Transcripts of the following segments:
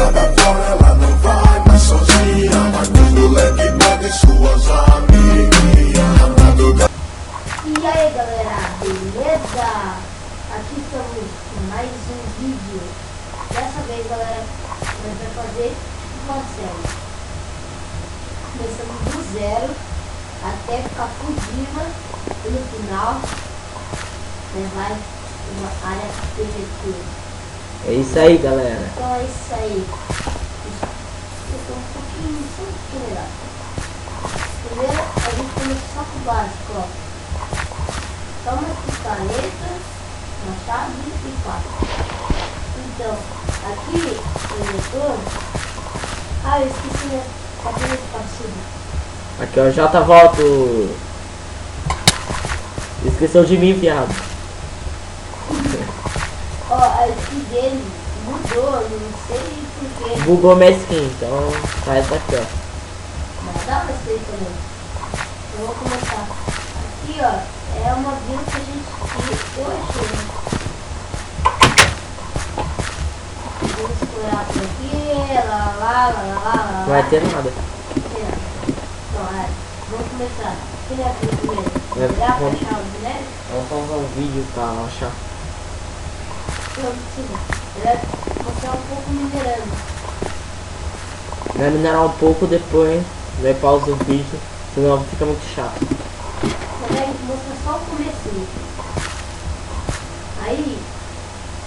estrada fora ela não vai mais sozinha. Mas os moleque bebe suas amiguinhas. E aí galera, beleza? Aqui estamos com mais um vídeo. Dessa vez galera, nós vamos fazer uma série. Começamos do zero até ficar fugida e no final vai uma área PVT. É isso aí, galera. Então é isso aí. Ficou um pouquinho, só um pouquinho melhor. Primeiro a gente começa só com o básico, ó. Só uma picareta, machado e faca. Então, aqui no motor. Ah, eu esqueci, né? Cadê esse partido? Aqui, ó, J volto. Esqueceu de mim, viado. Ó, a skin dele mudou, não sei porquê. Bugou minha skin, então tá essa aqui, ó. Mas dá pra ser também. Eu vou começar. Aqui, ó, é uma build que a gente que eu achei. Vamos explorar por aqui, lá. Não vai ter nada. Então, vamos começar. Quem é aqui primeiro? Dá pra Vamos achar o minério? fazer um vídeo pra achar. Não precisa. Ele vai mostrar um pouco minerando. Vai minerar um pouco, depois vai pausa o vídeo, senão fica muito chato. Vai mostrar só o comecinho. Aí,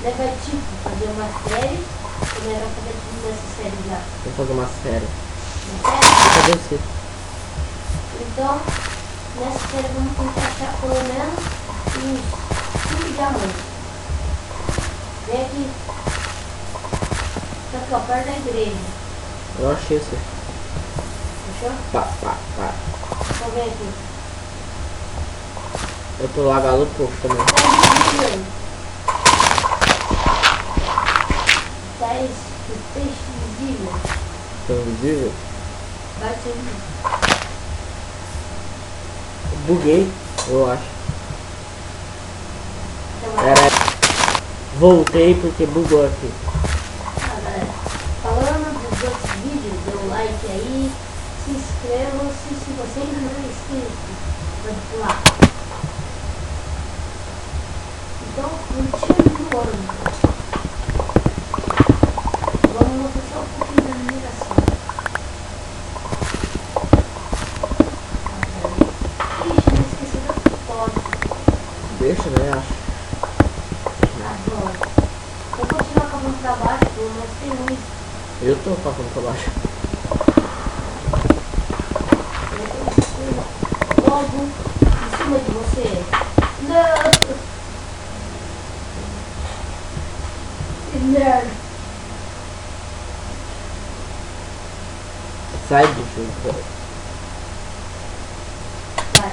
ele vai tipo fazer uma série. Ele vai fazer tudo nessa série já. Vou fazer uma série. Uma série? Cadê você? Então, nessa série vamos tentar achar pelo menos uns 5 diamantes. Vem aqui. Tá aqui, ó, perto da igreja. Eu achei você. Fechou? Pá. Então vem aqui. Eu tô lagado um pouco também. Tá esse peixe invisível. Tô invisível? Vai ser Buguei, eu acho. então vai. Voltei porque bugou aqui. Galera, falando dos outros vídeos, dê um like aí, se inscreva se você ainda não é inscrito, pode pular. Então, curtindo o ano. Vamos mostrar só um pouquinho da mineração. Ixi, não esqueci da foto. Deixa, né? Acho. Tá bom. Vou continuar cavando pra baixo, mas tem luz. Eu tô passando pra baixo. Logo em cima de você. Não! Que merda! Sai do jogo. Vai.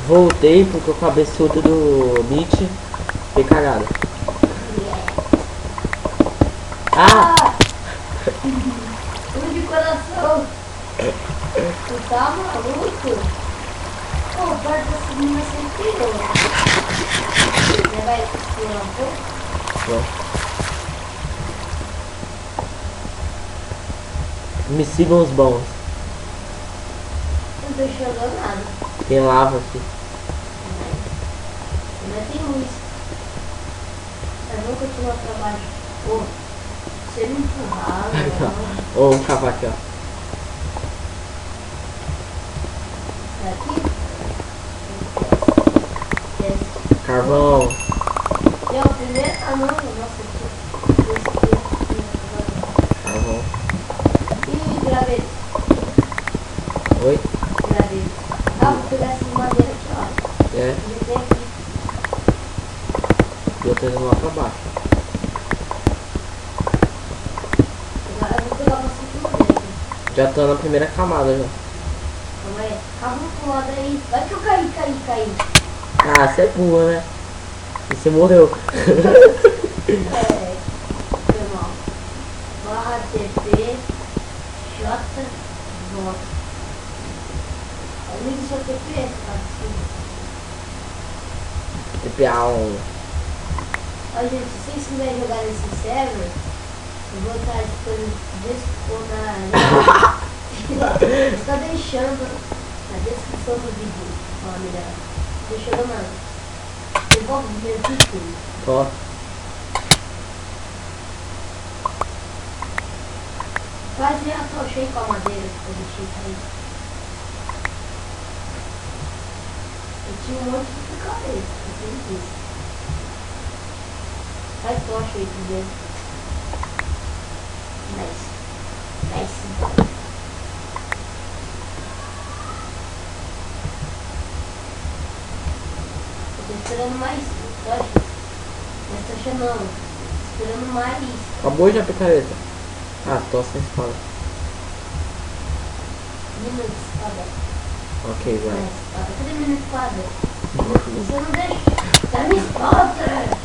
Voltei porque o cabeçudo do Nietzsche foi cagado. Ah! Tudo de coração! Tu tá maluco? Pô, o bar dessa menina sempre pirou. Você vai explorar um pouco? Me sigam os bons. Não tô enxergando nada. Tem lava aqui. Ainda tem luz. Mas vamos continuar pra baixo. Pô, você me empurrar, não. Ou um cavaco aqui, ó. É aqui? Desce. Carvão. E o primeiro? Ah não, nossa, aqui. Carvão. E graveto. Oi? Graveto. Ah, vou pegar essas madeiras aqui, ó. É. Já tem aqui. Eu tô indo lá pra baixo. Agora eu vou pegar você tudo dentro. Já tô na primeira camada já. Calma aí. Calma pro lado aí. Vai que eu caí. Ah, você é burra, né? E você morreu. É. Foi mal. Barra TP J volta. Amigo, seu TP é TPA1. Ó, gente, se vocês quiserem jogar nesse server, Eu vou estar disponível. Está deixando na descrição do vídeo. Fala melhor. Deixando, mano. Devolve o meu título. Ó. Faz a tochei com a madeira que eu deixei aí. Eu tinha um monte de picareta, eu sempre disse. Faz tocha aí primeiro. Nice. Eu tô esperando mais tocha. Mas tocha não. Tô esperando mais. Acabou já a picareta. Ah, tô sem espada. Mina de espada. Ok, vai. Cadê minha espada? Você não deixa. Dá minha espada!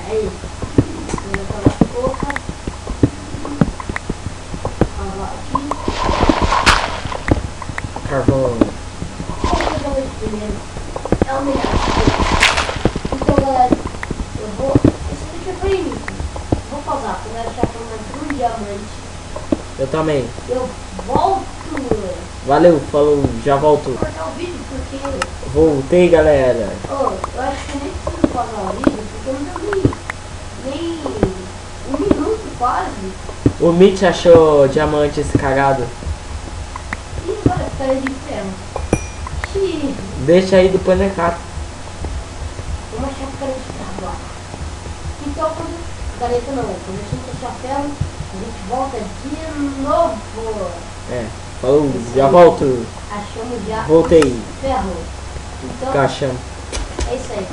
Aí. Vou colocar a boca. Colocar aqui. Carvão. Vou fazer o primeiro. É o melhor. Então, galera, eu vou. Esse vídeo foi início. Vou pausar. Quando eu achar pelo menos um diamante, Eu também. eu volto. Valeu, falou, já volto. Vou cortar o vídeo porque. Voltei, galera. Oh, eu acho que nem preciso pausar o vídeo porque eu não deu nem um minuto quase. O Mitch achou diamante esse cagado. E agora fica de ferro. Xiii. Deixa aí depois na casa. Vamos achar picareta de ferro agora. Então, quando. Picareta não, quando a gente achar ferro, a gente volta de novo. É, falou, já volto. Achamos já Voltei. ferro. Então, Caixa. é isso aí.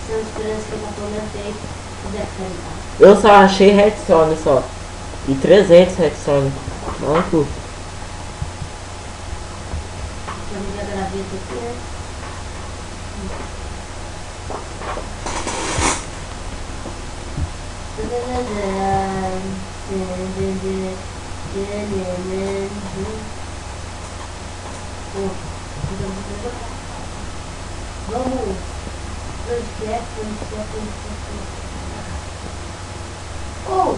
São esperanças que eu já comentei. Puder acreditar. Eu só achei redstone só. E 300 redstone. Maluco. Vamos ver a graveta aqui, né? Vamos. Oh,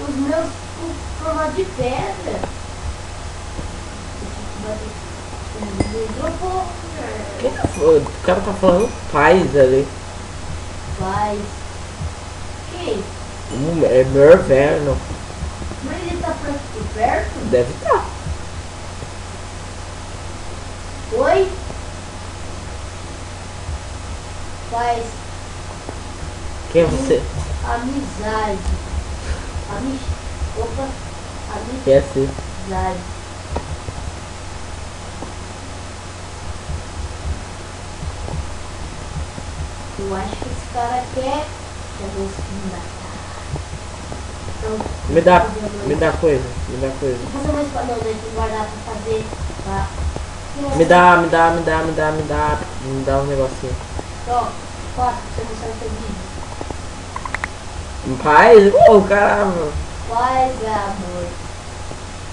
os meus formatos de pedra. Hidropor. Quem tá falando? O cara tá falando paz ali. Faz. Quem? É meu inverno. Mas ele tá por perto? Deve estar. Oi? Faz Quem é você? amizade. Opa, Quem é você? amizade. Eu acho que esse cara quer que eu vou me matar. Então, Me dá coisa. Vou fazer uma espadona aqui, guardar pra fazer. Tá? Me dá um negocinho. Ó, 4, você não sabe o seu vídeo. Paz? Ô, caramba. Faz amor.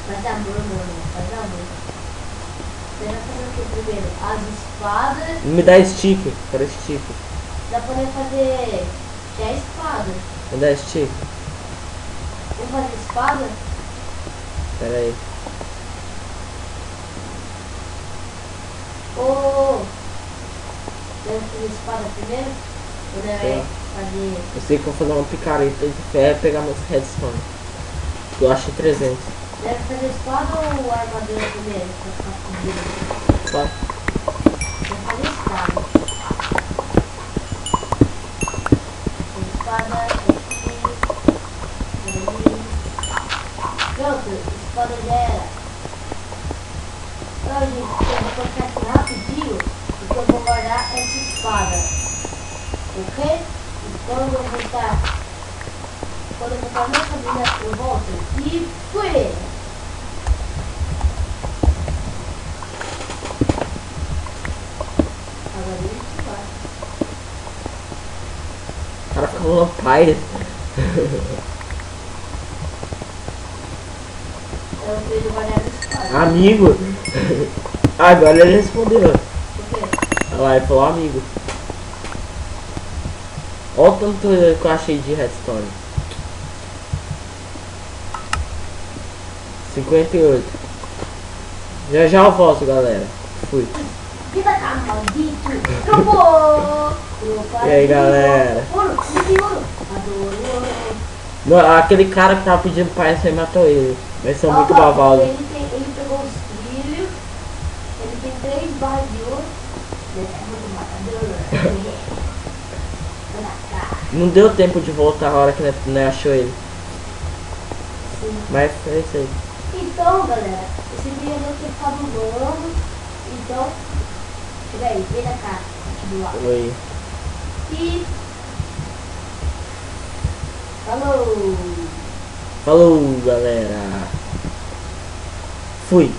Faz amor, mano. Faz amor. Você vai fazer o que primeiro? As espadas. Me dá stick. Quero stick. Dá pra fazer já a espada. Me dá stick. Vamos fazer espada? Pera aí. Ou vamos fazer espada primeiro? Ou deve fazer. Eu sei que eu vou fazer uma picareta de ferro e pegar meus redstone. Eu acho 300. Deve fazer espada ou armadura primeiro? Pra ficar comigo. Só. Vou fazer espada. Espada aqui. Ali. Pronto, espada já era. Então, gente, eu vou colocar aqui rapidinho, porque eu vou guardar essa espada. Ok? E quando eu voltar na cabine, eu volto e fui! Agora isso vai. O cara fica falando paz. Eu fui guardar a espada. Amigo. Agora ele respondeu. Por quê? Olha lá, ele falou amigo. Olha o tanto que eu achei de redstone. 58. Já já eu volto, galera. Fui. Vida cá, maldito. Acabou. E aí, galera? Ouro, me ouro. Adoro ouro. Não, aquele cara que tava pedindo paz, você matou ele. Mas são muito Ó, babados. Ele pegou os trilhos. Ele tem 3 barras de ouro. Ele é muito matador. Olha cá. Não deu tempo de voltar a hora que não achou ele. Sim. Mas é isso aí. Então, galera, esse vídeo não tem ficado longo. Então, chega aí, vem cá. Do lado. Oi. E falou! Falou, galera. Fui.